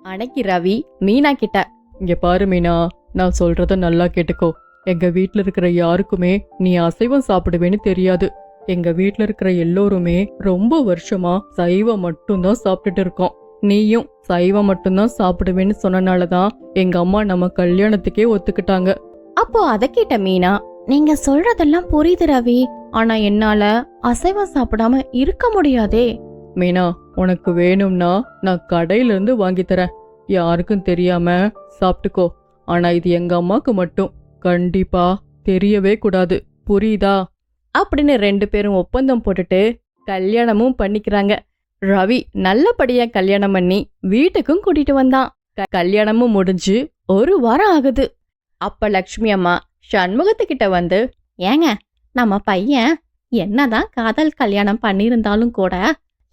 அன்னைக்கு ரவி மீனா கிட்ட, இங்க பாரு மீனா, நான் சொல்றத நல்லா கேட்டுக்கோ. எங்க வீட்ல இருக்கிற யாருக்குமே நீ அசைவம் சாப்பிடுவேன்னு தெரியாது. எங்க வீட்ல இருக்கிற எல்லோருமே ரொம்ப வருஷமா சைவம் மட்டும்தான் சாப்பிட்டுட்டு இருக்கோம். நீயும் சைவம் மட்டும்தான் சாப்பிடுவேன்னு சொன்னனாலதான் எங்க அம்மா நம்ம கல்யாணத்துக்கே ஒத்துக்கிட்டாங்க. அப்போ அத கேட்ட மீனா, நீங்க சொல்றதெல்லாம் புரியுது ரவி, ஆனா என்னால அசைவம் சாப்பிடாம இருக்க முடியாதே. மீனா, உனக்கு வேணும்னா நான் கடையில இருந்து வாங்கி தரேன். யாருக்கும் தெரியாம சாப்பிட்டுக்கோ. ஆனா இது எங்க அம்மாக்கு மட்டும் கண்டிப்பா தெரியவே கூடாது, புரியுதா? அப்படின்னு 2 பேரும் ஒப்பந்தம் போட்டுட்டு கல்யாணமும் பண்ணிக்கிறாங்க. ரவி நல்லபடியா கல்யாணம் பண்ணி வீட்டுக்கும் கூட்டிட்டு வந்தான். கல்யாணமும் முடிஞ்சு 1 வாரம் ஆகுது. அப்ப லக்ஷ்மி அம்மா சண்முகத்துக்கிட்ட வந்து, ஏங்க, நம்ம பையன் என்னதான் காதல் கல்யாணம் பண்ணிருந்தாலும் கூட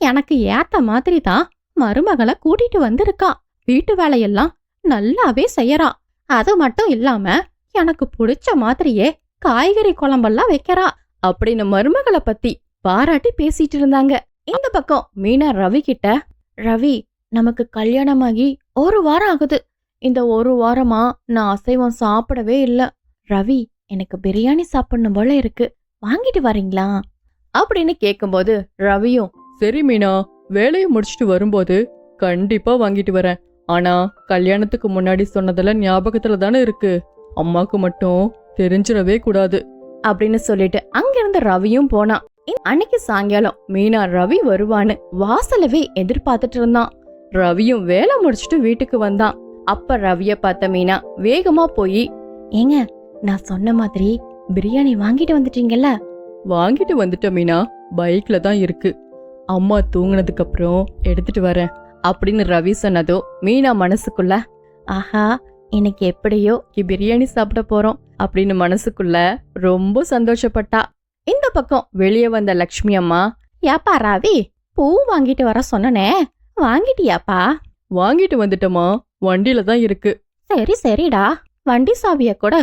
எனக்கு ஏத்த மாதிரி தான் மருமகளை கூட்டிட்டு வந்திருக்கா. வீட்டு வேலையெல்லாம் நல்லாவே செய்யறா. அது மட்டும் இல்லாம எனக்கு பிடிச்ச மாதிரியே காய்கறி குழம்பெல்லாம் வைக்கிறா அப்படின்னு மருமகளை பத்தி பாராட்டி பேசிட்டு இருந்தாங்க. இந்த பக்கம் மீனா ரவி கிட்ட, ரவி, நமக்கு கல்யாணமாகி 1 வாரம் ஆகுது. இந்த 1 வாரமா நான் அசைவம் சாப்பிடவே இல்ல. ரவி, எனக்கு பிரியாணி சாப்பிடணும் போல இருக்கு, வாங்கிட்டு வரீங்களா அப்படின்னு கேக்கும்போது ரவியும், சரி மீனா, வேலையை முடிச்சுட்டு வரும்போது கண்டிப்பா வாங்கிட்டு வரேன். ஆனா கல்யாணத்துக்கு முன்னாடி சொன்னதெல்லாம் ஞாபகத்துல தானே இருக்கு. அம்மாக்கு மட்டும் தெரிஞ்சிடவே கூடாது அப்படின்னு சொல்லிட்டு அங்கிருந்து ரவியும் போனான். அன்னைக்கு சாயங்காலம் மீனா ரவி வருவான்னு வாசலவே எதிர்பார்த்துட்டு இருந்தான். ரவியும் வேலை முடிச்சுட்டு வீட்டுக்கு வந்தான். அப்ப ரவிய பார்த்த மீனா வேகமா போய், ஏங்க, நான் சொன்ன மாதிரி பிரியாணி வாங்கிட்டு வந்துட்டீங்கல்ல? வாங்கிட்டு வந்துட்ட மீனா, பைக்ல தான் இருக்கு. அம்மா தூங்குனதுக்கு அப்புறம் எடுத்துட்டு வரேன் அப்படின்னு ரவி சொன்னதோ மீனா மனசுக்குள்ள, ஆஹா, இன்னைக்கு எப்படியோ பிரியாணி சாப்பிட போறோம் அப்படின்னு மனசுக்குள்ள ரொம்ப சந்தோஷப்பட்டா. இந்த பக்கம் வெளியே வந்த லக்ஷ்மி அம்மா, யாப்பா ரவி, பூ வாங்கிட்டு வர சொன்னனே, வாங்கிட்டியாப்பா? வாங்கிட்டு வந்துட்டமா, வண்டியில தான் இருக்கு. சரி சரிடா, வண்டி சாவிய கூட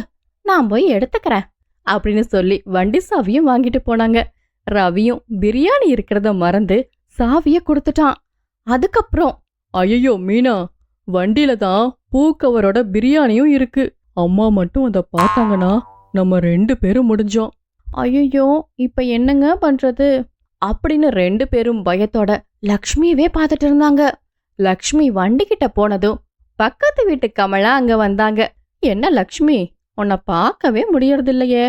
நான் போய் எடுத்துக்கிறேன் அப்படின்னு சொல்லி வண்டி சாவியும் வாங்கிட்டு போனாங்க. ரவியும் பிரியாணி இருக்கிறத மறந்து சாவிய கொடுத்துட்டான். அதுக்கப்புறம், ஐயோ மீனா, வண்டியில தான் பூக்கவரோட பிரியாணியும் இருக்கு. அம்மா மட்டும் அத பார்த்தாங்கன்னா நம்ம 2 பேரும் முடிஞ்சோம். ஐயோ, இப்ப என்னங்க பண்றது அப்படின்னு 2 பேரும் பயத்தோட லக்ஷ்மியவே பார்த்துட்டு இருந்தாங்க. லக்ஷ்மி வண்டி கிட்ட போனதும் பக்கத்து வீட்டு கமலா அங்க வந்தாங்க. என்ன லக்ஷ்மி, உன்னை பார்க்கவே முடியறதில்லையே.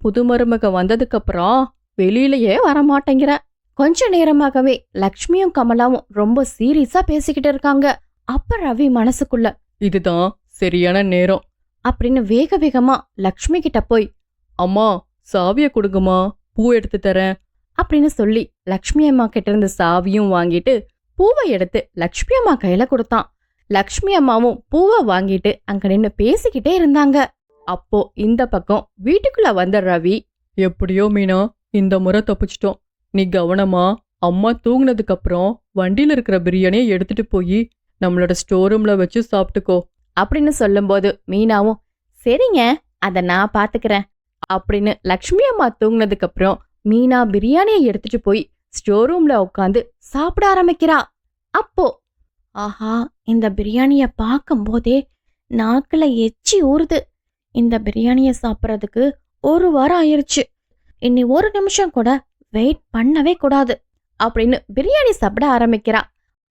புது மருமக வந்ததுக்கு அப்புறம் வெளியிலயே வரமாட்டேங்கிற. கொஞ்ச நேரமாகவே லக்ஷ்மியும் கமலாவும் ரொம்ப சீரியஸா பேசிக்கிட்டு இருக்காங்க. அப்ப ரவி மனசுக்குள்ள, இதுதான் சரியான நேரம் அப்படின்னு வேக வேகமா லக்ஷ்மி கிட்ட போய், அம்மா சாவிய கொடுங்கம்மா, பூ எடுத்து தரேன் அப்படின்னு சொல்லி லக்ஷ்மி அம்மா கிட்ட இருந்து சாவியும் வாங்கிட்டு பூவை எடுத்து லக்ஷ்மி அம்மா கையில கொடுத்தான். லக்ஷ்மி அம்மாவும் பூவை வாங்கிட்டு அங்க நின்னு பேசிக்கிட்டே இருந்தாங்க. அப்போ இந்த பக்கம் வீட்டுக்குள்ள வந்த ரவி, எப்படியோ மீனா, இந்த முறை தப்பிச்சிட்டோம். நீ கவனமா அம்மா தூங்குனதுக்கு அப்புறம் வண்டியில இருக்கிற பிரியாணியை எடுத்துட்டு போய் நம்மளோட ஸ்டோர் ரூம்ல வச்சு சாப்பிட்டுக்கோ அப்படின்னு சொல்லும்போது மீனாவும், சரிங்க, அத நான் பாத்துக்கிறேன் அப்படின்னு லக்ஷ்மி அம்மா தூங்குனதுக்கு அப்புறம் மீனா பிரியாணியை எடுத்துட்டு போய் ஸ்டோர் ரூம்ல உட்காந்து சாப்பிட ஆரம்பிக்கிறா. அப்போ, ஆஹா, இந்த பிரியாணிய பார்க்கும் போதே நாக்குல எச்சி ஊறுது. இந்த பிரியாணிய சாப்பிட்றதுக்கு 1 வாரம் ஆயிருச்சு. இனி 1 நிமிஷம் கூட வெயிட் பண்ணவே கூடாது அப்படின்னு பிரியாணி சாப்பிட ஆரம்பிக்கிறா.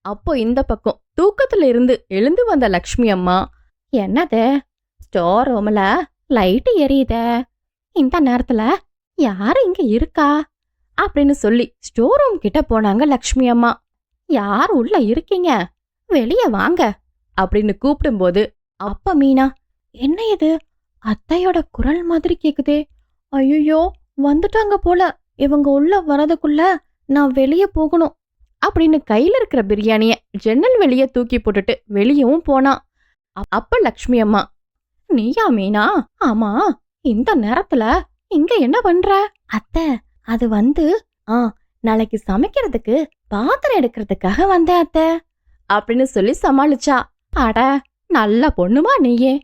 அப்போ இந்த பக்கம் தூக்கத்துல இருந்து எழுந்து வந்த லக்ஷ்மி அம்மா, என்னது, ஸ்டோர் ரூம்ல லைட் எரியுத, இந்த நேரத்துல யாரு இங்க இருக்கா அப்படின்னு சொல்லி ஸ்டோர் ரூம் கிட்ட போனாங்க லக்ஷ்மி அம்மா. யார் உள்ள இருக்கீங்க, வெளியே வாங்க அப்படின்னு கூப்பிடும்போது, அப்ப மீனா, என்ன இது, அத்தையோட குரல் மாதிரி கேக்குதே, ஐயோ வந்துட்டாங்க போல, இவங்க உள்ள வரதுக்குள்ள நான் வெளியே போகணும் அப்படின்னு கையில இருக்கிற பிரியாணிய ஜன்னல் வெளியே தூக்கி போட்டுட்டு வெளியவும் போனா. அப்ப லக்ஷ்மி அம்மா, நீயா மீனா? ஆமா, இந்த நேரத்துல இங்க என்ன பண்ற? அத்தை, அது வந்து நாளைக்கு சமைக்கிறதுக்கு பாத்திரம் எடுக்கிறதுக்காக வந்தேன் அத்தை அப்படின்னு சொல்லி சமாளிச்சா. அட, நல்ல பொண்ணுமா நீயே,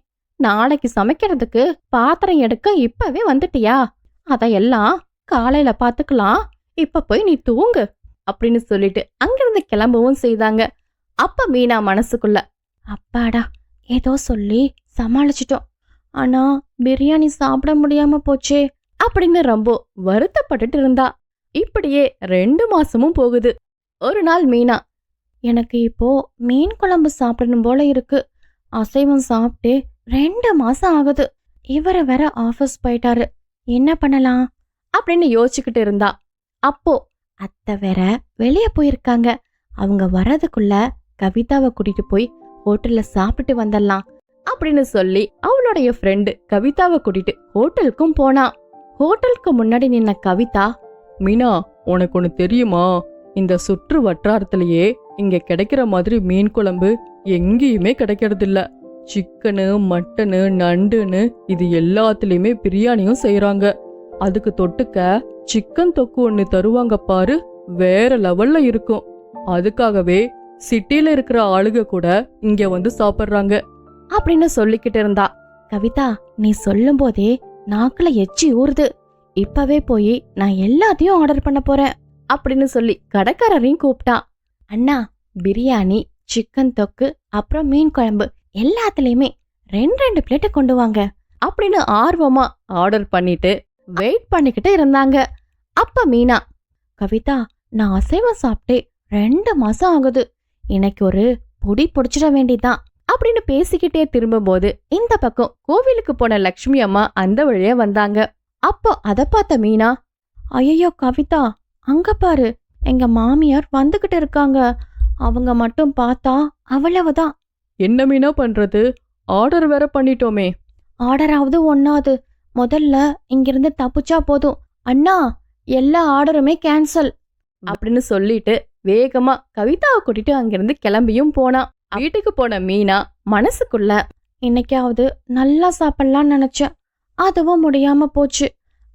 நாளைக்கு சமைக்கிறதுக்கு பாத்திரம் எடுக்க இப்பவே வந்துட்டியா? அதையெல்லாம் காலையில பாத்துக்கலாம், இப்ப போய் நீ தூங்கு அப்படின்னு சொல்லிட்டு அங்கிருந்து கிளம்பவும் செய்தாங்க. அப்ப மீனா மனசுக்குள்ள, அப்பாடா, ஏதோ சொல்லி சமாளிச்சிட்டோம். ஆனா பிரியாணி சாப்பிட முடியாம போச்சே அப்படின்னு ரொம்ப வருத்தப்பட்டுட்டு இருந்தா. இப்படியே 2 மாசமும் போகுது. ஒரு நாள் மீனா, எனக்கு இப்போ மீன் குழம்பு சாப்பிடணும் போல இருக்கு. அசைவம் சாப்பிட்டு 2 மாசம் ஆகுது. இவரு வேற ஆபீஸ் போயிட்டாரு. என்ன பண்ணலாம் அப்படின்னு யோசிச்சுக்கிட்டு இருந்தா. அப்போ அத்தை வேற வெளிய போயிருக்காங்க. அவங்க வர்றதுக்குள்ள கவிதாவை கூட்டிட்டு போய் ஹோட்டல்ல சாப்பிட்டு வந்துடலாம் அப்படின்னு சொல்லி அவளுடைய ஃப்ரெண்டு கவிதாவை கூட்டிட்டு ஹோட்டலுக்கும் போனா. ஹோட்டலுக்கு முன்னாடி நின்ன கவிதா, மீனா, உனக்கு ஒன்று தெரியுமா? இந்த சுற்று வட்டாரத்திலேயே இங்க கிடைக்கிற மாதிரி மீன் குழம்பு எங்கேயுமே கிடைக்கிறதில்ல. சிக்கனு, மட்டனு, நண்டுன்னு இது எல்லாத்துலயுமே பிரியாணியும் செய்யறாங்க. அதுக்கு தொட்டுக்க சிக்கன் தொக்கு ஒன்று தருவாங்க பாரு, வேற லெவல்ல இருக்கும். அதுக்காகவே சிட்டில இருக்கிற ஆளுக கூட இங்க வந்து சாப்பிடுறாங்க அப்படின்னு சொல்லிக்கிட்டு இருந்தா. கவிதா, நீ சொல்லும் போதே நாக்குல எச்சி ஊறுது. இப்பவே போய் நான் எல்லாத்தையும் ஆர்டர் பண்ண போறேன் அப்படின்னு சொல்லி கடைக்காரரையும் கூப்பிட்டா. அண்ணா, பிரியாணி, சிக்கன் தொக்கு, அப்புறம் மீன் குழம்பு எல்லாத்துலயுமே 2 பிளேட்டை கொண்டு வாங்க அப்படின்னு ஆர்வமா ஆர்டர் பண்ணிட்டு வெயிட் பண்ணிக்கிட்டு இருந்தாங்க. அப்ப மீனா, கவிதா, நான் அசைவம் சாப்பிட்டே 2 மாசம் ஆகுது. இன்னைக்கு ஒரு பொடி பொடிச்சிட வேண்டிதான் அப்படின்னு பேசிக்கிட்டே திரும்பும்போது இந்த பக்கம் கோவிலுக்கு போன லக்ஷ்மி அம்மா அந்த வழியா வந்தாங்க. அப்போ அத பார்த்த மீனா, ஐயோ கவிதா, அங்க பாரு, எங்க மாமியார் வந்துகிட்டு இருக்காங்க. அவங்க மட்டும் பார்த்தா அவ்வளவுதான். என்ன மீனா பண்றது? ஆர்டர் வேற பண்ணிட்டோமே. ஆர்டராவது ஒண்ணாது, முதல்ல இங்கிருந்து தப்பிச்சா போதும். அண்ணா, எல்லா ஆர்டருமே கேன்சல் அப்படின்னு சொல்லிட்டு வேகமா கவிதாவை கூட்டிட்டு அங்கிருந்து கிளம்பியும் போனா. வீட்டுக்கு போன மீனா மனசுக்குள்ள, இன்னைக்காவது நல்லா சாப்பிடலாம்னு நினைச்சேன், அதுவும் முடியாம போச்சு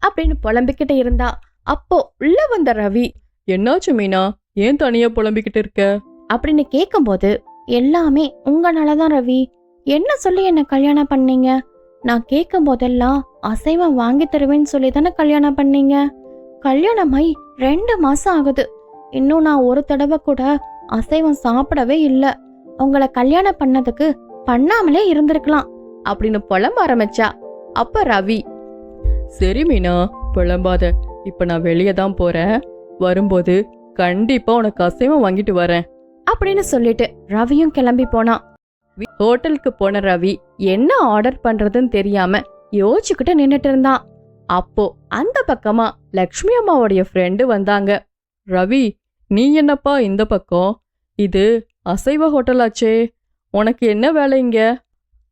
அப்படின்னு புலம்பிக்கிட்டு இருந்தா. அப்போ உள்ள வந்த ரவி, என்னாச்சு மீனா, ஏன் தனியா புலம்பிக்கிட்டு இருக்க? அப்படின்னு கேக்கும்போது, எல்லாமே உங்களாலதான் ரவி. என்ன சொல்லி என்ன கல்யாணம் பண்ணீங்க? நான் கேட்கும் போதெல்லாம் அசைவம் வாங்கி தருவேன்னு சொல்லி தானே கல்யாணம் பண்ணீங்க. கல்யாணமாய் 2 மாசம் ஆகுது. இன்னும் நான் ஒரு தடவை கூட அசைவம் சாப்பிடவே இல்லை. உங்களை கல்யாணம் பண்ணதுக்கு பண்ணாமலே இருந்திருக்கலாம் அப்படின்னு புலம்ப ஆரம்பிச்சா. அப்ப ரவி, சரி மீனா, புலம்பாத. இப்ப நான் வெளியே தான் போறேன். வரும்போது கண்டிப்பா உனக்கு அசைவம் வாங்கிட்டு வரேன் அப்படின்னு சொல்லிட்டு ரவியும் கிளம்பி போனான். ஹோட்டலுக்கு போன ரவி என்ன ஆர்டர் பண்றதுன்னு தெரியாம யோசிச்சுக்கிட்டு நின்னுட்டு இருந்தான். அப்போ அந்த பக்கமா லக்ஷ்மி அம்மாவுடைய ஃப்ரெண்டு வந்தாங்க. ரவி, நீ என்னப்பா இந்த பக்கம்? இது அசைவ ஹோட்டலாச்சே, உனக்கு என்ன வேலை இங்க?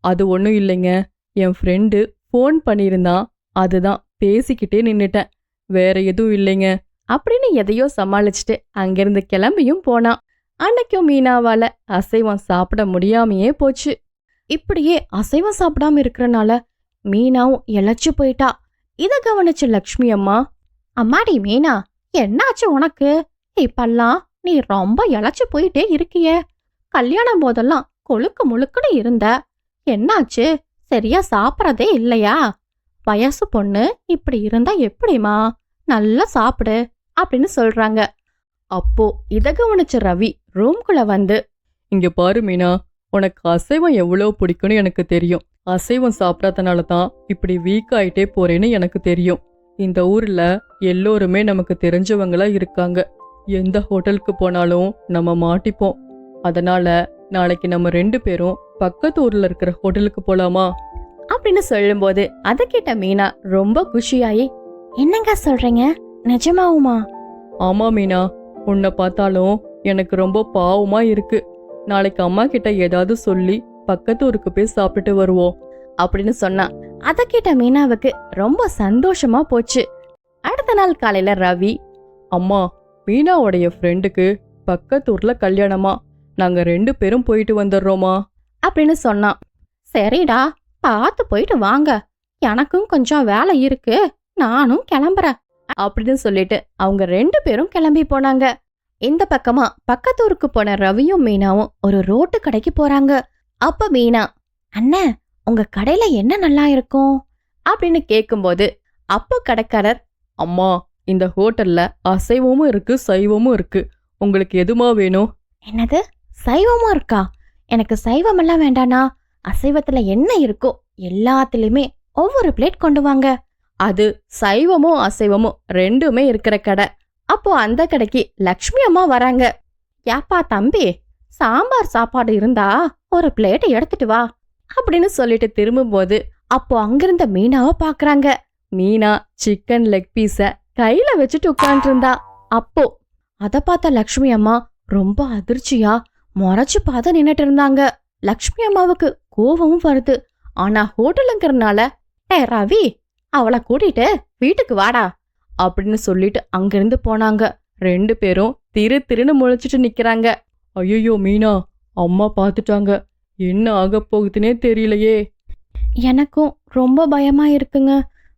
அது ஒன்றும் இல்லைங்க, என் ஃப்ரெண்டு ஃபோன் பண்ணியிருந்தான், அதுதான் பேசிக்கிட்டே நின்னுட்டேன், வேற எதுவும் இல்லைங்க அப்படின்னு எதையோ சமாளிச்சுட்டு அங்கிருந்து கிளம்பியும் போனான். அன்னைக்கும் மீனாவால அசைவம் சாப்பிட முடியாமையே போச்சு. இப்படியே அசைவம் சாப்பிடாம இருக்கறனால மீனாவும் இழைச்சு போயிட்டா. இத கவனிச்ச லக்ஷ்மி அம்மா, அம்மாடி மீனா, என்னாச்சு உனக்கு? இப்பெல்லாம் நீ ரொம்ப இழைச்சு போயிட்டே இருக்கியே. கல்யாணம் போதெல்லாம் கொழுக்கு முழுக்குன்னு இருந்த, என்னாச்சு? சரியா சாப்பிடறதே இல்லையா? வயசு பொண்ணு இப்படி இருந்தா எப்படிமா? நல்லா சாப்பிடு அப்படின்னு சொல்றாங்க. அப்போ இத கவனிச்ச ரவி ரூம்குள்ள வந்து, இங்க பாரு மீனா, உனக்கு அசைவம் எவ்வளோ பிடிக்கும்னு எனக்கு தெரியும். அசைவம் சாப்பிடாதனால தான் இப்படி வீக் ஆயிட்டே போறேன்னு எனக்கு தெரியும். இந்த ஊர்ல எல்லோருமே நமக்கு தெரிஞ்சவங்களா இருக்காங்க. எந்த ஹோட்டலுக்கு போனாலும் நம்ம மாட்டிப்போம். அதனால நாளைக்கு நம்ம 2 பேரும் பக்கத்து ஊர்ல இருக்கிற ஹோட்டலுக்கு போலாமா அப்படின்னு சொல்லும்போது அத கேட்ட மீனா ரொம்ப குஷியாயி, என்னங்க சொல்றீங்க, நிஜமாவுமா? ஆமா மீனா, உன்னை பார்த்தாலும் எனக்கு ரொம்ப பாவமா இருக்கு. நாளைக்கு அம்மா கிட்ட ஏதாவது சொல்லி பக்கத்து ஊருக்கு போய் சாப்பிட்டுட்டு வருவோம் அப்படின்னு சொன்னா. அத கேட்ட மீனாவுக்கு ரொம்ப சந்தோஷமா போச்சு. அடுத்த நாள் காலையில ரவி, அம்மா, மீனாவுடைய ஃப்ரெண்டுக்கு பக்கத்தூர்ல கல்யாணமா, நாங்க 2 பேரும் போயிட்டு வந்துடுறோமா அப்படின்னு சொன்னான். சரிடா, பார்த்து போயிட்டு வாங்க, எனக்கும் கொஞ்சம் வேலை இருக்கு, நானும் கிளம்புறேன் அப்படின்னு சொல்லிட்டு அவங்க 2 பேரும் கிளம்பி போனாங்க. இந்த பக்கமா பக்கத்தூருக்கு போன ரவியும் மீனாவும் ஒரு ரோட்டு கடைக்கு போறாங்க. அப்ப மீனா, அண்ணே, உங்க கடையில என்ன நல்லா இருக்கும் அப்படின்னு கேக்கும்போது அப்போ கடைக்காரர், அம்மா, இந்த ஹோட்டல்ல அசைவமும் இருக்கு, சைவமும் இருக்கு. உங்களுக்கு எதுமா வேணும்? என்னது, சைவமா இருக்கா? எனக்கு சைவமெல்லாம் வேண்டானா, அசைவத்துல என்ன இருக்கோ எல்லாத்துலயுமே ஒவ்வொரு பிளேட் கொண்டு வாங்க. அது சைவமும் அசைவமும் ரெண்டுமே இருக்கிற கடை. அப்போ அந்த கடைக்கு லக்ஷ்மி அம்மா வராங்க. யாப்பா தம்பி, சாம்பார் சாப்பாடு இருந்தா ஒரு பிளேட்டை எடுத்துட்டு வா அப்படின்னு சொல்லிட்டு திரும்பும்போது அப்போ அங்கிருந்த மீனாவை பாக்குறாங்க. மீனா சிக்கன் லெக் பீஸ கையில வச்சுட்டு உட்கார்ந்துருந்தா. அப்போ அத பார்த்த லக்ஷ்மி அம்மா ரொம்ப அதிர்ச்சியா முறைச்சு பார்த்து நின்னுட்டு இருந்தாங்க. லக்ஷ்மி அம்மாவுக்கு கோவமும் வருது. ஆனா ஹோட்டலுங்கிறனால, ரவி, அவளை கூட்டிட்டு வீட்டுக்கு வாடா அப்படின்னு சொல்லிட்டு அங்கிருந்து போனாங்க. 2 பேரும் திருன்னு முழிச்சிட்டு நிக்கிறாங்க. ஐயோ மீனா, அம்மா பார்த்துட்டாங்க. என்ன ஆக போகுதுன்னே தெரியலையே. எனக்கும் ரொம்ப பயமா இருக்குங்க.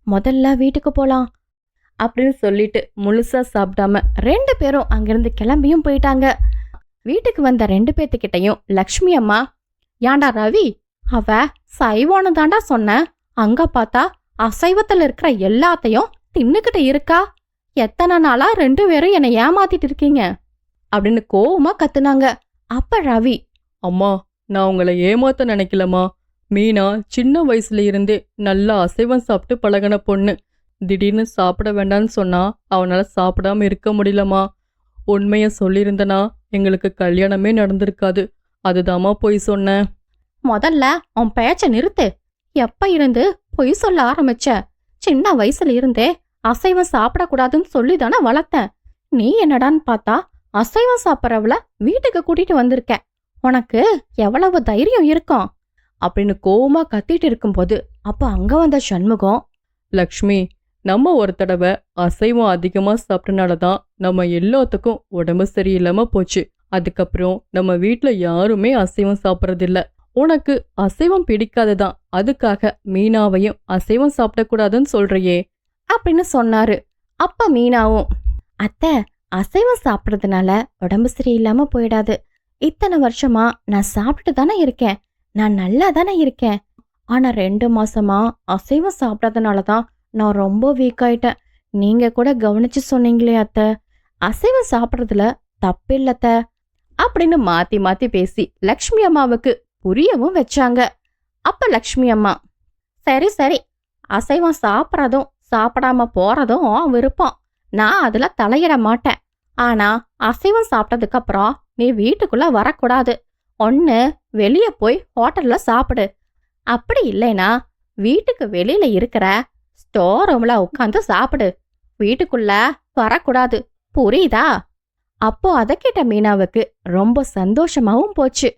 முதல்ல வீட்டுக்கு போலாம் அப்படின்னு சொல்லிட்டு முழுசா சாப்பிடாம 2 பேரும் அங்கிருந்து கிளம்பியும் போயிட்டாங்க. வீட்டுக்கு வந்த 2 பேத்துக்கிட்டையும் லக்ஷ்மி அம்மா, ஏண்டா ரவி, அவ சைவம்னு தாண்டா சொன்ன, அங்க பார்த்தா அசைவத்துல இருக்கிற எல்லாத்தையும் தின்னுக்கிட்டு இருக்கா. எத்தனை நாளா 2 பேரும் என்னை ஏமாத்திட்டு இருக்கீங்க அப்படின்னு கோவமா கத்துனாங்க. அப்ப ரவி, அம்மா, நான் உங்களை ஏமாத்த நினைக்கலம்மா. மீனா சின்ன வயசுல இருந்தே நல்லா அசைவம் சாப்பிட்டு பழகின பொண்ணு. திடீர்னு சாப்பிட வேண்டான்னு சொன்னா அவனால சாப்பிடாம இருக்க முடியலம்மா. உண்மைய சொல்லியிருந்தனா எங்களுக்கு கல்யாணமே நடந்திருக்காது. அதுதாம்மா பொய் சொன்னேன். முதல்ல உன் பேச்ச நிறுத்து. எப்ப இருந்து பொய் சொல்ல ஆரம்பிச்ச? சின்ன வயசுல இருந்தே அசைவம் சாப்பிடக்கூடாதுன்னு சொல்லி தானே வளர்த்தேன். நீ என்னடான்னு பார்த்தா அசைவம் சாப்பிட்றவள வீட்டுக்கு கூட்டிட்டு வந்திருக்க. உனக்கு எவ்வளவு தைரியம் இருக்கும் அப்படின்னு கோவமா கத்திட்டு இருக்கும்போது அப்ப அங்க வந்த சண்முகம், லக்ஷ்மி, நம்ம ஒரு தடவை அசைவம் அதிகமா சாப்பிட்டனாலதான் நம்ம எல்லாத்துக்கும் உடம்பு சரியில்லாம போச்சு. அதுக்கப்புறம் நம்ம வீட்ல யாருமே அசைவம் சாப்பிட்றதில்ல. உனக்கு அசைவம் பிடிக்காதுதான், அதுக்காக மீனாவையும் அசைவம் சாப்பிடக்கூடாதுன்னு சொல்றியே அப்படின்னு சொன்னாரு. அப்ப மீனாவும், அத்தை, அசைவம் சாப்பிட்றதுனால உடம்பு சரியில்லாம போயிடாது. இத்தனை வருஷமா நான் சாப்பிட்டு தானே இருக்கேன், நான் நல்லா தானே இருக்கேன். ஆனா 2 மாசமா அசைவம் சாப்பிடாதனாலதான் நான் ரொம்ப வீக் ஆயிட்டேன். நீங்க கூட கவனிச்சு சொன்னீங்களே அத்தை, அசைவம் சாப்பிட்றதுல தப்பில்லத்த அப்படின்னு மாத்தி மாத்தி பேசி லக்ஷ்மி அம்மாவுக்கு புரியவும் வச்சாங்க. அப்ப லக்ஷ்மி அம்மா, சரி சரி, அசைவம் சாப்பிட்றதும் சாப்பிடாம போறதும் உன் விருப்பம், நான் அதுல தலையிட மாட்டேன். ஆனா அசைவம் சாப்பிட்டதுக்கு அப்புறம் நீ வீட்டுக்குள்ள வரக்கூடாது. ஒன்னு வெளிய போய் ஹோட்டல்ல சாப்பிடு, அப்படி இல்லைனா வீட்டுக்கு வெளியில இருக்கிற ஸ்டோர் ரூம்ல உட்காந்து சாப்பிடு. வீட்டுக்குள்ள வரக்கூடாது, புரியுதா? அப்போ அதை கேட்ட மீனாவுக்கு ரொம்ப சந்தோஷமாவும் போச்சு.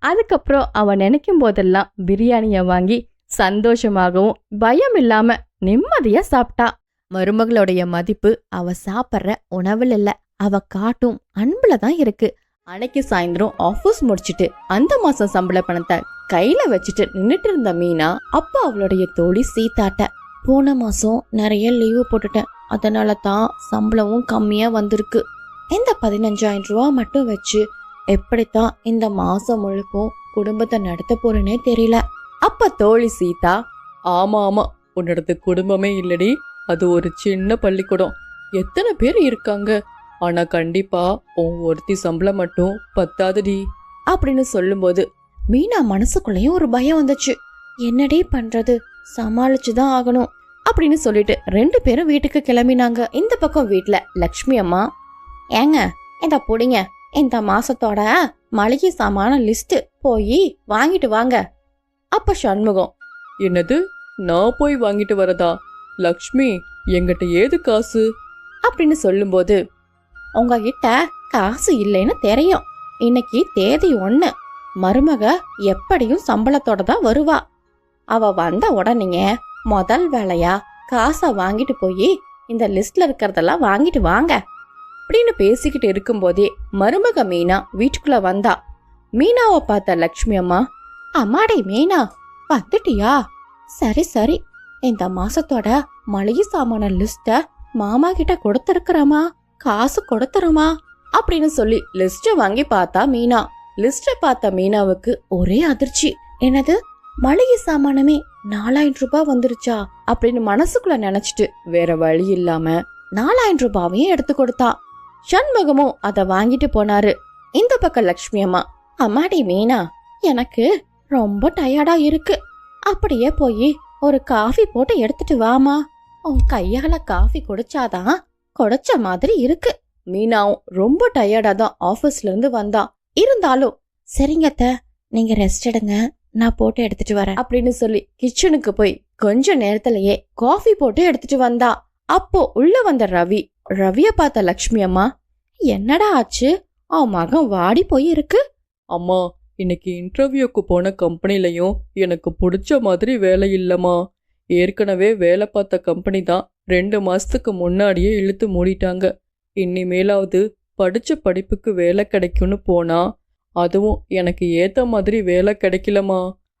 அதுக்கப்புறம் அவ நினைக்கும் போதெல்லாம் பிரியாணிய வாங்கி சந்தோஷமாகவும் பயம் இல்லாம நிம்மதியா சாப்பிட்டா. மருமகளுடைய மதிப்பு அவ சாப்பிட்ற உணவுல இல்ல, அவ காட்டும் அன்புல தான் இருக்கு. அன்னைக்கு சாயந்தரம் ஆபீஸ் முடிச்சிட்டு அந்த மாசம் சம்பள பணத்தை கையில வச்சுட்டு நின்னுட்டு இருந்த மீனா அப்ப அவளுடைய தோழி சீதாட்ட, போன மாசம் நிறைய லீவு போட்டுட்டேன், அதனால தான் சம்பளமும் கம்மியா வந்திருக்கு. இந்த 15,000 ரூபா மட்டும் வச்சு எப்படித்தான் இந்த மாசம் முழுக்கும் குடும்பத்தை நடத்த போறேனே தெரியல. அப்ப தோழி சீதா, ஆமா ஆமா, உன்னோடது குடும்பமே இல்லடி, அது ஒரு சின்ன பள்ளிக்கூடம். எத்தனை பேர் இருக்காங்க, ஆனா கண்டிப்பா உன் ஒருத்தி சம்பளம் மட்டும் பத்தாதுடி அப்படின்னு சொல்லும்போது மீனா மனசுக்குள்ளேயும் ஒரு பயம் வந்துச்சு. என்னடி பண்றது, சமாளிச்சுதான் ஆகணும் அப்படின்னு சொல்லிட்டு 2 பேரும் வீட்டுக்கு கிளம்பினாங்க. இந்த பக்கம் வீட்டுல லக்ஷ்மி அம்மா, ஏங்க இந்த புடிங்க, இந்த மாசத்தோட மளிகை சாமான லிஸ்ட் போய் வாங்கிட்டு வாங்க. அப்ப சண்முகம், என்னது, நான் போய் வாங்கிட்டு வரதா? லக்ஷ்மி, எங்கிட்ட ஏது காசு அப்படின்னு சொல்லும்போது, உங்ககிட்ட காசு இல்லைன்னு தெரியும். இன்னைக்கு தேதி 1, மருமக எப்படியும் சம்பளத்தோட தான் வருவா. அவ வந்த உடனேங்க முதல் வேலையா காசை வாங்கிட்டு போய் இந்த லிஸ்ட்ல இருக்கிறதெல்லாம் வாங்கிட்டு வாங்க அப்படின்னு பேசிக்கிட்டு இருக்கும்போதே மருமக மீனா வீட்டுக்குள்ள வந்தா. மீனாவை பார்த்த லக்ஷ்மி அம்மா, அம்மாடி மீனா, வந்துட்டியா? சரி சரி, இந்த மாசத்தோட மளிகை சாமான லிஸ்ட மாமா கிட்ட கொடுத்துருக்கிறமா, காசு கொடுத்துருமா அப்படின்னு சொல்லி லிஸ்ட வாங்கி பார்த்தா மீனா. லிஸ்ட பார்த்த மீனாவுக்கு ஒரே அதிர்ச்சி. என்னது, மளிகை சாமானமே 4,000 ரூபாய் வந்துருச்சா அப்படின்னு மனசுக்குள்ள நினைச்சிட்டு வேற வழி இல்லாம 4,000 ரூபாவையும் எடுத்து கொடுத்தா. சண்முகமும் அதை வாங்கிட்டு போனாரு. இந்த பக்கம் லக்ஷ்மி அம்மா, அம்மாடி மீனா, எனக்கு ரொம்ப டயர்டா இருக்கு. அப்படியே போய் ஒரு காஃபி போட்டு எடுத்துட்டு வாமா. உன் கையால காஃபி குடிச்சாதான் குடிச்ச மாதிரி இருக்கு. மீனாவும் ரொம்ப டயர்டா தான் ஆபீஸ்ல இருந்து வந்தா. இருந்தாலும் சரிங்க அத்தை, நீங்க ரெஸ்ட் எடுங்க, நான் போட்டு எடுத்துட்டு வரேன் அப்படின்னு சொல்லி கிச்சனுக்கு போய் கொஞ்ச நேரத்திலேயே காஃபி போட்டு எடுத்துட்டு வந்தா. அப்போ உள்ள வந்த ரவிய பார்த்த லக்ஷ்மி அம்மா, என்னடா ஆச்சு, அவன் மகன் வாடி போய் இருக்கு. அம்மா, இன்னைக்கு இன்டர்வியூக்கு போன கம்பெனிலையும் எனக்கு பிடிச்ச மாதிரி வேலை இல்லம்மா. ஏற்கனவே வேலை பார்த்த கம்பெனி தான் 2 மாசத்துக்கு முன்னாடியே இழுத்து மூடிட்டாங்க. இனிமேலாவது படிச்ச படிப்புக்கு வேலை கிடைக்கும்னு போனா அதுவும் எனக்கு ஏத்த மாதிரி வேலை கிடைக்கலமா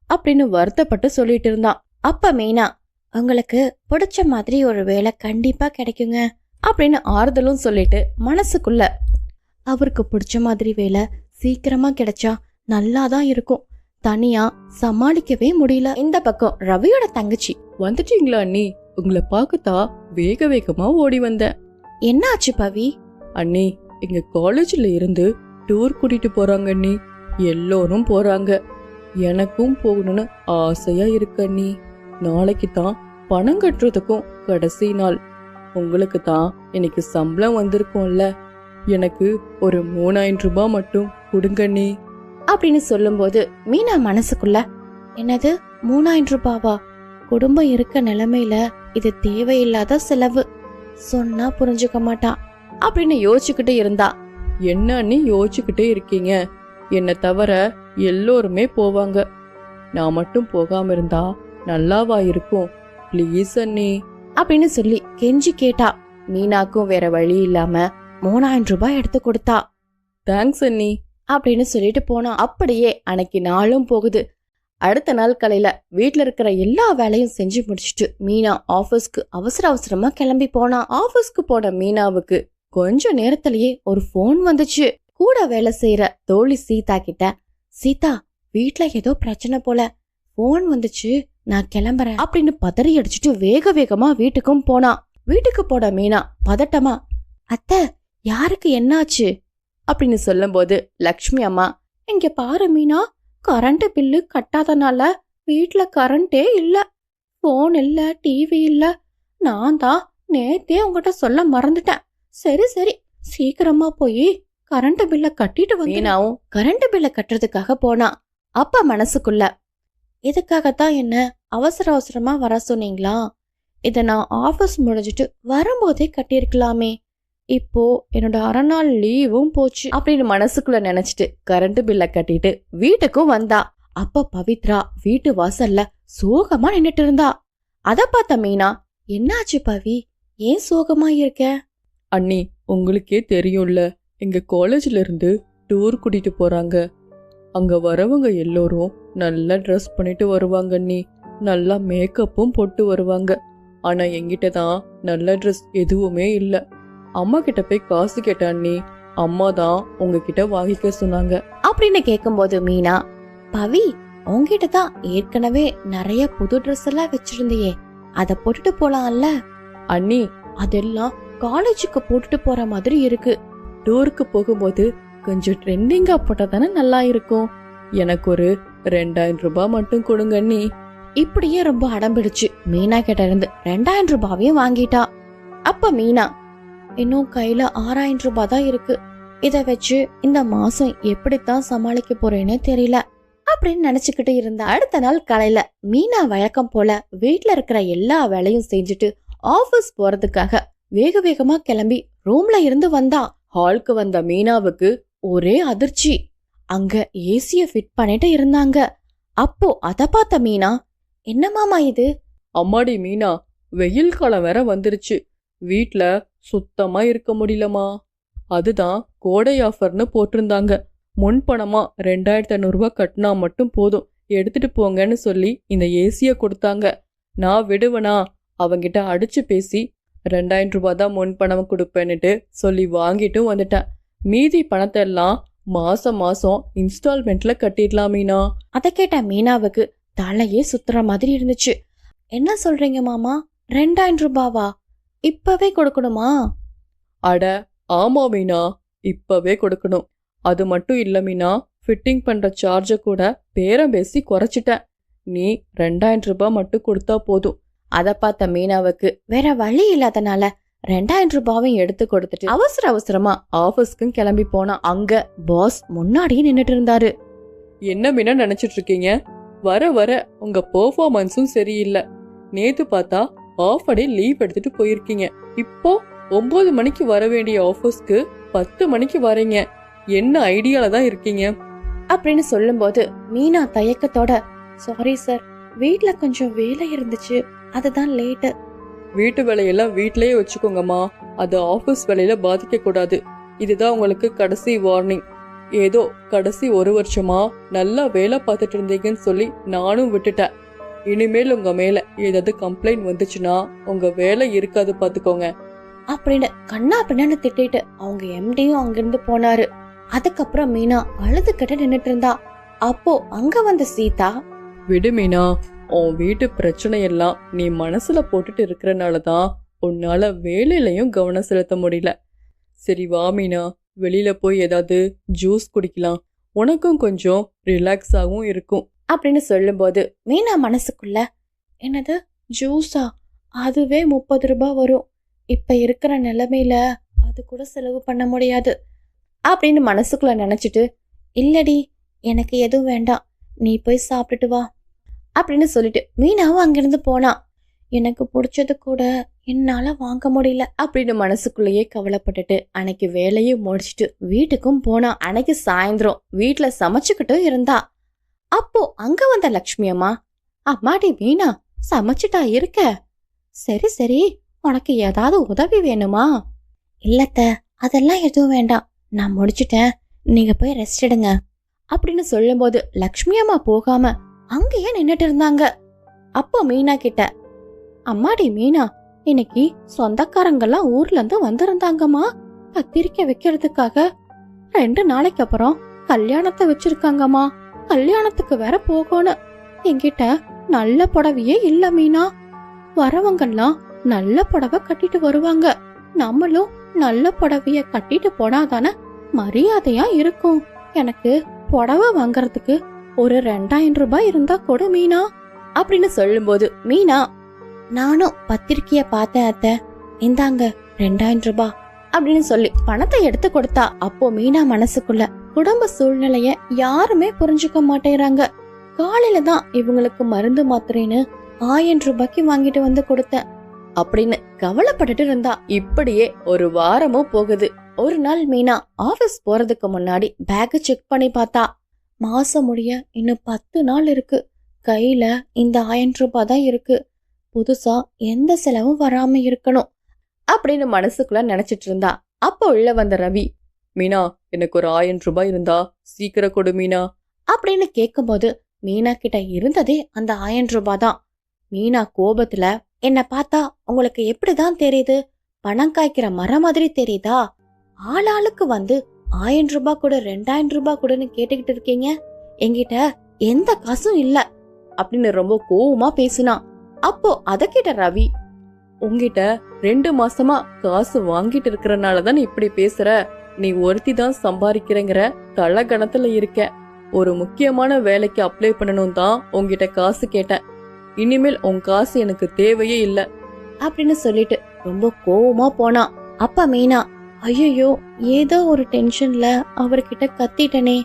அப்படின்னு வருத்தப்பட்டு சொல்லிட்டு இருந்தான். அப்ப மீனா, உங்களுக்கு பிடிச்ச மாதிரி ஒரு வேலை கண்டிப்பா கிடைக்குங்க அப்படின்னு ஆறுதலும் சொல்லிட்டு மனசுக்குள்ள, அவருக்கு பிடிச்ச மாதிரி வேலை சீக்கிரமா கிடைச்சா நல்லாதான் இருக்கும், தனியா சமாளிக்கவே முடியல. இந்த பக்கம் ரவியோட தங்கச்சி, வந்துட்டீங்களா அண்ணி? உங்களை பார்க்கத்தா வேக வேகமா ஓடி வந்தேன். என்னாச்சு பவி? அண்ணி, எங்க காலேஜ்ல இருந்து டூர் கூட்டிட்டு போறாங்க அண்ணி. எல்லோரும் போறாங்க, எனக்கும் போகணும்னு ஆசையா இருக்கு அண்ணி. நாளைக்கு தான் பணம் கட்டுறதுக்கும் கடைசி நாள். உங்களுக்கு தான் இன்னைக்கு சம்பளம் வந்திருக்கும்ல, எனக்கு ஒரு 3000 ரூபாய் மட்டும் கொடுங்க அண்ணி அப்படின்னு சொல்லும்போது மீனா மனசுக்குள்ள, என்னது 3000 ரூபாவா? குடும்பம் இருக்க நிலைமையில இது தேவையில்லாத செலவு, சொன்னா புரிஞ்சுக்க மாட்டான் அப்படின்னு யோசிச்சுக்கிட்டு இருந்தா. என்ன அண்ணி யோசிச்சுக்கிட்டே இருக்கீங்க? என்னை தவிர எல்லோருமே போவாங்க, நான் மட்டும் போகாம இருந்தா நல்லாவா இருக்கும்? ப்ளீஸ் அண்ணி அப்படின்னு சொல்லி கெஞ்சி கேட்டா. மீனாக்கும் வேற வழி இல்லாம 3000 ரூபாய் எடுத்து கொடுத்தா. தேங்க்ஸ் அண்ணி அப்படின்னு சொல்லிட்டு போனா. அப்படியே அன்னைக்கு நாளும் போகுது. அடுத்த நாள் காலையில வீட்டுல இருக்கிற எல்லா வேலையும் செஞ்சு முடிச்சுட்டு மீனா ஆபீஸ்க்கு அவசர அவசரமா கிளம்பி போனா. ஆபீஸ்க்கு போன மீனாவுக்கு கொஞ்ச நேரத்திலேயே ஒரு போன் வந்துச்சு. கூட வேலை செய்யற தோழி சீதா கிட்ட, சீதா, வீட்டுல ஏதோ பிரச்சனை போல, போன் வந்துச்சு, நான் கிளம்புறேன் அப்படின்னு பதறி அடிச்சுட்டு வேக வேகமா வீட்டுக்கும் போனா. வீட்டுக்கு போன மீனா பதட்டமா, அத்தை, யாருக்கு என்னாச்சு அப்படின்னு சொல்லும் போது லக்ஷ்மி அம்மா, இங்க பாரு மீனா, கரண்ட் பில்லு கட்டாதனால வீட்டுல கரண்டே இல்ல, போன் இல்ல, டிவி இல்ல. நான் தான் நேத்தே உங்ககிட்ட சொல்ல மறந்துட்டேன். சரி சரி, சீக்கிரமா போய் கரண்ட் பில்ல கட்டிட்டு வந்து. மீனாவும் கரண்ட் பில்ல கட்டுறதுக்காக போனா. அப்ப மனசுக்குள்ள, இதுக்காகத்தான் என்ன அவசர அவசரமா வர சொன்னீங்களா? இத நான் ஆபீஸ் முடிஞ்சிட்டு வரும்போதே கட்டியிருக்கலாமே, இப்போ என்னோட அரை நாள் லீவும் போச்சு அப்படின்னு மனசுக்குள்ள நினைச்சிட்டு கரண்ட் பில்ல கட்டிட்டு வீட்டுக்கும் வந்தா. அப்ப பவித்ரா வீட்டு வாசல்ல சோகமா நின்னுட்டு இருந்தா. அத பார்த்த மீனா, என்னாச்சு பவி, ஏன் சோகமா இருக்க? அண்ணி, உங்களுக்கே தெரியும்ல, எங்க காலேஜ்ல இருந்து டூர் கூட்டிட்டு போறாங்க. அங்க வரவங்க எல்லோரும் நல்லா ட்ரெஸ் பண்ணிட்டு வருவாங்க அண்ணி, நல்லா மேக்கப்பும் போட்டு வருவாங்க. ஆனா என்கிட்ட தான் நல்ல ட்ரெஸ் எதுவுமே இல்ல. அம்மா கிட்ட போய் காசு கேட்ட அண்ணி, அம்மா தான் உங்ககிட்ட வாங்கிக்க சொன்னாங்க அப்படின்னு கேக்கும்போது மீனா, பவி, உங்ககிட்ட தான் ஏற்கனவே நிறைய புது ட்ரெஸ் எல்லாம் வச்சிருந்தியே, அத போட்டுட்டு போலாம்ல. அண்ணி, அதெல்லாம் காலேஜுக்கு போட்டுட்டு போற மாதிரி இருக்கு, டூருக்கு போகும்போது கொஞ்சம் ட்ரெண்டிங்கா போட்டா தானே நல்லா இருக்கும். எனக்கு ஒரு 2000 ரூபாய் மட்டும் கொடுங்க அண்ணி. இப்படியே ரொம்ப அடம்பிடிச்சு மீனா கிட்ட இருந்து 2000 ரூபாவையும் வாங்கிட்டா. அப்ப மீனா, இன்னும் கையில 6000 ரூபாய் தான் இருக்கு, இத வச்சு இந்த மாசம் எப்படித்தான் சமாளிக்க போறேன்னு தெரியல அப்படின்னு நினைச்சுக்கிட்டு இருந்தா. அடுத்த நாள் காலையில மீனா வழக்கம் போல வீட்டுல இருக்கிற எல்லா வேலையும் செஞ்சுட்டு ஆபீஸ் போறதுக்காக வேக வேகமா கிளம்பி ரூம்ல இருந்து வந்தா. ஹாலுக்கு வந்த மீனாவுக்கு ஒரே அதிர்ச்சி. அங்க ஏசிய ஃபிட் பண்ணிட்டு இருந்தாங்க. அப்போ அத பார்த்த மீனா, என்ன மாமா இது? அம்மாடி மீனா, வெயில் காலம் வேற வந்துருச்சு, வீட்ல சுத்தமா இருக்க முடியலமா. அதுதான் கோடை ஆஃபர்னு போட்டிருந்தாங்க. முன்பணமா 2500 ரூபாய் கட்டினா மட்டும் போதும், எடுத்துட்டு போங்கன்னு சொல்லி இந்த ஏசிய கொடுத்தாங்க. நான் விடுவனா? அவங்கிட்ட அடிச்சு பேசி 2000 ரூபாய் தான் முன்பணம் கொடுப்பேன்னுட்டு சொல்லி வாங்கிட்டும் வந்துட்டேன். மீதி பணத்தை எல்லாம் மாசம் மாசம் இன்ஸ்டால்மெண்ட்ல கட்டிடலாம் மீனா. அத கேட்ட மீனாவுக்கு தலையே சுத்துற மாதிரி இருந்துச்சு. என்ன சொல்றீங்க மாமா, 2000 ரூபாவா? இப்பவே கொடுக்கணுமா? அட ஆமா மீனா, இப்பவே கொடுக்கணும். அது மட்டும் இல்ல மீனா, ஃபிட்டிங் பண்ற சார்ஜை கூட பேரம் பேசி குறைச்சிட்டேன். நீ 2000 ரூபாய் மட்டும் கொடுத்தா போதும். அத பார்த்த மீனாவுக்கு வேற வழி இல்லாதனால 2000 ரூபாயும் எடுத்து கொடுத்துட்டு அவசர அவசரமா ஆபீஸ்க்கும் கிளம்பி போனா. அங்க பாஸ் முன்னாடியே நின்னுட்டு இருந்தாரு. என்ன மீனா நினைச்சிட்டு இருக்கீங்க? வர வர உங்க பெர்ஃபார்மன்ஸும் சரியில்லை. நேத்து பார்த்தா ஆஃப் டே லீவ் எடுத்துட்டு போயிருக்கீங்க. இப்போ 9 மணிக்கு வர வேண்டிய ஆபீஸ்க்கு 10 மணிக்கு வரீங்க. என்ன ஐடியால தான் இருக்கீங்க? அப்படின்னு சொல்லும்போது மீனா தயக்கத்தோட, சாரி சார், வீட்ல கொஞ்சம் வேலை இருந்துச்சு, அதுதான் லேட்டு. வீட்டு வேலையெல்லாம் வீட்லயே வச்சுக்கோங்கம்மா. அது ஆபீஸ் வேலையில பாதிக்க கூடாது. இதுதான் உங்களுக்கு கடைசி வார்னிங். ஏதோ கடைசி 1 வருஷமா நல்லா வேலை பார்த்துட்டு இருந்தீங்கன்னு சொல்லி நானும் விட்டுட்டேன். இனிமேல் உங்க மேல ஏதாவது கம்ப்ளைண்ட் வந்துச்சுன்னா உங்க வேலை இருக்காது பாத்துக்கோங்க அப்படின்னு கண்ணா பின்னான்னு திட்டிட்டு அவங்க எம்டியும் அங்கிருந்து போனாரு. அதுக்கப்புறம் மீனா அழுதுகிட்ட நின்னுட்டு இருந்தா. அப்போ அங்க வந்த சீதா, விடு மீனா, உன் வீட்டு பிரச்சனையெல்லாம் நீ மனசுல போட்டுட்டு இருக்கிறனாலதான் உன்னால வேலையிலயும் கவனம் செலுத்த முடியல. சரி வா மீனா, வெளியில போய் ஏதாவது ஜூஸ் குடிக்கலாம். உனக்கும் கொஞ்சம் ரிலாக்ஸாகவும் இருக்கும் அப்படின்னு சொல்லும்போது மீனா மனசுக்குள்ள, என்னது ஜூஸா? அதுவே 30 ரூபாய் வரும். இப்ப இருக்கிற நிலைமையில அது கூட செலவு பண்ண முடியாது அப்படின்னு மனசுக்குள்ள நினைச்சிட்டு, இல்லடி எனக்கு எதுவும் வேண்டாம், நீ போய் சாப்பிட்டுட்டு வா அப்படின்னு சொல்லிட்டு மீனாவும் அங்கிருந்து போனா. எனக்கு பிடிச்சது கூட என்னால வாங்க முடியல அப்படின்னு மனசுக்குள்ளேயே கவலைப்பட்டுட்டு அன்னைக்கு வேலையும் முடிச்சிட்டு வீட்டுக்கும் போனா. அன்னைக்கு சாயந்தரம் வீட்டுல சமைச்சுக்கிட்டும் இருந்தா. அப்போ அங்க வந்த லக்ஷ்மி அம்மா, அம்மாடி மீனா, சமைச்சிட்டா இருக்க? சரி சரி, உனக்கு ஏதாவது உதவி வேணுமா? இல்லத்த, அதெல்லாம் எதுவும் வேண்டாம், நான் முடிச்சிட்டேன், நீங்க போய் ரெஸ்ட் எடுங்க அப்படின்னு சொல்லும்போது லக்ஷ்மி அம்மா போகாம அங்கேயே நின்னுட்டு இருந்தாங்க. அப்போ மீனா கிட்ட, அம்மாடி மீனா, இன்னைக்கு சொந்தக்காரங்கெல்லாம் ஊர்ல இருந்து வந்திருந்தாங்கம்மா பத்திரிக்கை வைக்கிறதுக்காக. 2 நாளைக்கு அப்புறம் கல்யாணத்தை வச்சிருக்காங்கம்மா. கல்யாணத்துக்கு வேற போகணும். என்கிட்ட நல்ல புடவையே இல்ல மீனா. வரவங்கெல்லாம் நல்ல புடவை கட்டிட்டு வருவாங்க. நம்மளும் நல்ல புடவைய கட்டிட்டு போனாதானே மரியாதையா இருக்கும். எனக்கு புடவை வாங்கறதுக்கு ஒரு 2000 ரூபாய் இருந்தா கொடு மீனா அப்படின்னு சொல்லும்போது மீனா, நானும் பத்திரிக்கைய பார்த்தேன் அத்தை, இந்தாங்க 2000 ரூபாய் அப்படின்னு சொல்லி பணத்தை எடுத்து கொடுத்தா. அப்போ மீனா மனசுக்குள்ள, குடும்ப சூழ்நிலைய யாருமே புரிஞ்சுக்க மாட்டேறாங்க. காலையில தான் இவங்களுக்கு மருந்து மாத்திரைன்னு 1000 ரூபாய்க்கு வாங்கிட்டு வந்து கொடுத்தேன் அப்படின்னு கவலைப்பட்டுட்டு இருந்தா. இப்படியே ஒரு வாரமும் போகுது. ஒரு நாள் மீனா ஆபீஸ் போறதுக்கு முன்னாடி பேக் செக் பண்ணி பார்த்தா. மாசம் முடிய இன்னும் 10 நாள் இருக்கு. கையில இந்த 1000 ரூபாய் தான் இருக்கு. புதுசா எந்த செலவும் வராம இருக்கணும் அப்படின்னு மனசுக்குள்ள நினைச்சிட்டு இருந்தா. அப்போ உள்ள வந்த ரவி, மீனா, எனக்கு ஒரு 1000 ரூபாய் இருந்தா சீக்கிரம் கொடு மீனா அப்படின்னு கேட்கும்போது மீனா கிட்ட இருந்ததே அந்த 1000 ரூபாய் தான். மீனா கோபத்துல, என்ன பார்த்தா உங்களுக்கு எப்படிதான் தெரியுது? பணம் காய்க்கிற மரம் மாதிரி தெரியுதா? ஆளாளுக்கு வந்து 1000 ரூபாய் கூட 2000 ரூபாய் கூடன்னு கேட்டுக்கிட்டு இருக்கீங்க. என்கிட்ட எந்த காசும் இல்ல அப்படின்னு ரொம்ப கோவமா பேசினா. அப்போ அத கேட்ட ரவி, உங்ககிட்ட 2 மாசமா காசு வாங்கிட்டு இருக்கறனாலதான் இப்படி பேசுற. நீ ஒருத்தி தான் சம்பாதிக்கிறங்கிற தலகணத்துல இருக்க. ஒரு முக்கியமான வேலைக்கு அப்ளை பண்ணணும் தான் உங்ககிட்ட காசு கேட்டேன். இனிமேல் உன் காசு எனக்கு தேவையே இல்ல அப்படின்னு சொல்லிட்டு ரொம்ப கோவமா போனா. அப்ப மீனா, ஐயோ ஏதோ ஒரு டென்ஷன்ல அவர்கிட்ட கத்திட்டனே.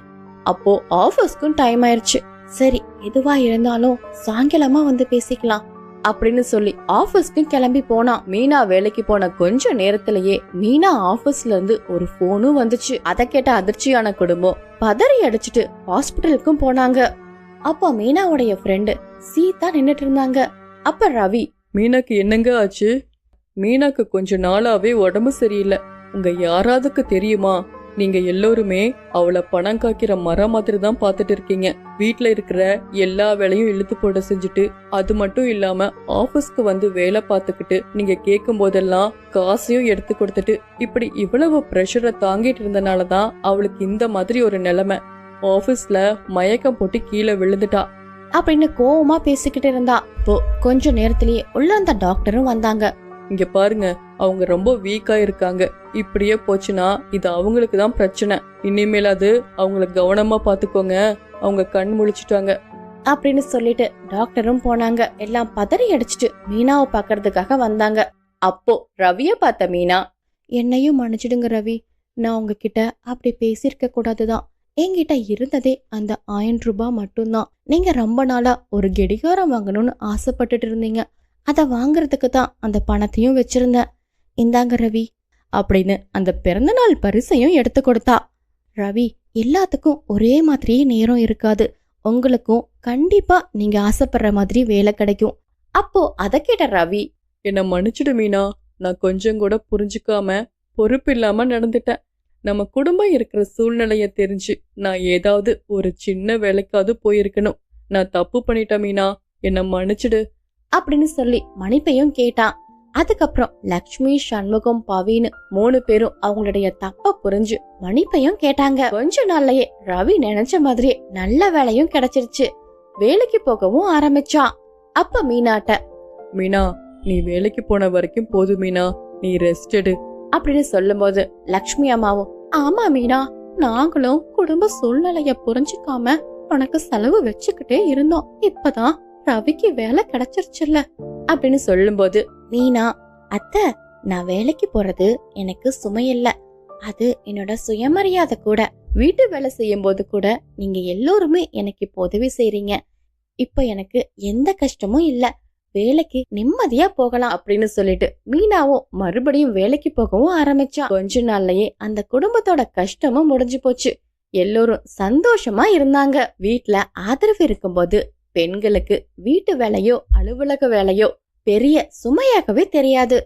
அப்போ ஆபீஸ்க்கும் டைம் ஆயிருச்சு. சரி, எதுவா இருந்தாலும் சாயங்காலமா வந்து பேசிக்கலாம் அப்படின்னு சொல்லி ஆபீஸ்க்கும் கிளம்பி போனா. மீனா வேலைக்கு போன கொஞ்ச நேரத்திலேயே மீனா ஆபீஸ்ல இருந்து ஒரு போனும் வந்துச்சு. அத கேட்ட அதிர்ச்சியான குடும்பம் பதறி அடிச்சுட்டு ஹாஸ்பிட்டலுக்கும் போனாங்க. அப்போ மீனாவுடைய ஃப்ரெண்டு சீதா நின்னுட்டு இருந்தாங்க. அப்ப ரவி, மீனாக்கு என்னங்க ஆச்சு? மீனாக்கு கொஞ்ச நாளாவே உடம்பு சரியில்லை. உங்க யாராவதுக்கு தெரியுமா? நீங்க எல்லோருமே அவளை பணம் காய்க்கிற மரம் மாதிரி தான் பாத்துட்டு இருக்கீங்க. வீட்டுல இருக்கிற எல்லா வேலையும் இழுத்து போட செஞ்சுட்டு, அது மட்டும் இல்லாம ஆபீஸ்க்கு வந்து வேலை பார்த்துக்கிட்டு நீங்க கேட்கும் போதெல்லாம் காசையும் எடுத்து கொடுத்துட்டு, இப்படி இவ்வளவு பிரஷரை தாங்கிட்டு இருந்தனாலதான் அவளுக்கு இந்த மாதிரி ஒரு நிலைமை. ஆபீஸ்ல மயக்கம் போட்டு கீழே விழுந்துட்டா அப்படின்னு கோவமா பேசிக்கிட்டு இருந்தா. இப்போ கொஞ்ச நேரத்திலேயே உள்ள அந்த டாக்டரும் வந்தாங்க. இங்க பாருங்க, அவங்க ரொம்ப வீக்கா இருக்காங்க. இப்படியே போச்சுன்னா இது அவங்களுக்கு தான் பிரச்சனை. இனிமேல் அது அவங்கள கவனமா பாத்துக்கோங்க. அவங்க கண் முழிச்சிட்டாங்க அப்படின்னு சொல்லிட்டு டாக்டரும் போனாங்க. எல்லாம் பதறி அடிச்சிட்டு மீனாவை பாக்குறதுக்காக வந்தாங்க. அப்போ ரவிய பார்த்த மீனா, என்னையும் மன்னிச்சிடுங்க ரவி, நான் உங்ககிட்ட அப்படி பேசியிருக்க கூடாதுதான். என்கிட்ட இருந்ததே அந்த 1000 ரூபாய் மட்டும்தான். நீங்க ரொம்ப நாளா ஒரு கெடிகாரம் வாங்கணும்னு ஆசைப்பட்டுட்டு இருந்தீங்க. அதை வாங்குறதுக்கு தான் அந்த பணத்தையும் வச்சிருந்தேன். இந்தாங்க ரவி அப்படின்னு அந்த பிறந்தநாள் பரிசையும் எடுத்து கொடுத்தா. ரவி, எல்லாத்துக்கும் ஒரே மாதிரியே நேரம் இருக்காது. உங்களுக்கும் கண்டிப்பா நீங்க ஆசைப்படுற மாதிரி வேலை கிடைக்கும். அப்போ அதை கேட்ட ரவி, என்ன மன்னிச்சிடு மீனா. நான் கொஞ்சம் கூட புரிஞ்சுக்காம பொறுப்பு இல்லாம நடந்துட்டேன். நம்ம குடும்பம் இருக்கிற சூழ்நிலைய தெரிஞ்சு நான் ஏதாவது ஒரு சின்ன வேலைக்காவது போயிருக்கணும். நான் தப்பு பண்ணிட்டேன் மீனா, என்ன மன்னிச்சிடு அப்படின்னு சொல்லி மன்னிப்பையும் கேட்டான். அதுக்கப்புறம் லக்ஷ்மி, சண்முகம், பவின்னு 3 பேரும் அவங்களுடைய தப்ப புரிஞ்சு மன்னிப்பையும் கேட்டாங்க. கொஞ்ச நாள்லயே ரவி நினைச்ச மாதிரியே நல்ல வேலையும் கிடைச்சிருச்சு. வேலைக்கு போகவும் ஆரம்பிச்சான். அப்ப மீனாட்ட, மீனா, நீ வேலைக்கு போன வரைக்கும் போதும் மீனா, நீ ரெஸ்ட் எடு அப்படின்னு சொல்லும் போது லக்ஷ்மி அம்மாவும், ஆமா மீனா, நாங்களும் குடும்ப சூழ்நிலைய புரிஞ்சுக்காம உனக்கு செலவு வச்சுக்கிட்டே இருந்தோம். இப்பதான் ரவிக்கு வேலை கிடைச்சிருச்சுல்ல அப்படின்னு சொல்லும்போது மீனா, அத்தை, நான் வேலைக்கு போறது எனக்கு சுமையில்ல, அது என்னோட சுயமரியாதை கூட. வீட்டு வேலை செய்யும் போது கூட நீங்க எல்லோருமே எனக்கு இப்போ உதவி செய்றீங்க. இப்ப எனக்கு எந்த கஷ்டமும் இல்ல, வேலைக்கு நிம்மதியா போகலாம் அப்படின்னு சொல்லிட்டு மீனாவும் மறுபடியும் வேலைக்கு போகவும் ஆரம்பிச்சா. கொஞ்ச நாள்லயே அந்த குடும்பத்தோட கஷ்டமும் முடிஞ்சு போச்சு. எல்லோரும் சந்தோஷமா இருந்தாங்க. வீட்ல ஆதரவு இருக்கும்போது பெண்களுக்கு வீட்டு வேலையோ அலுவலக வேலையோ பெரிய சுமையாகவே தெரியாது.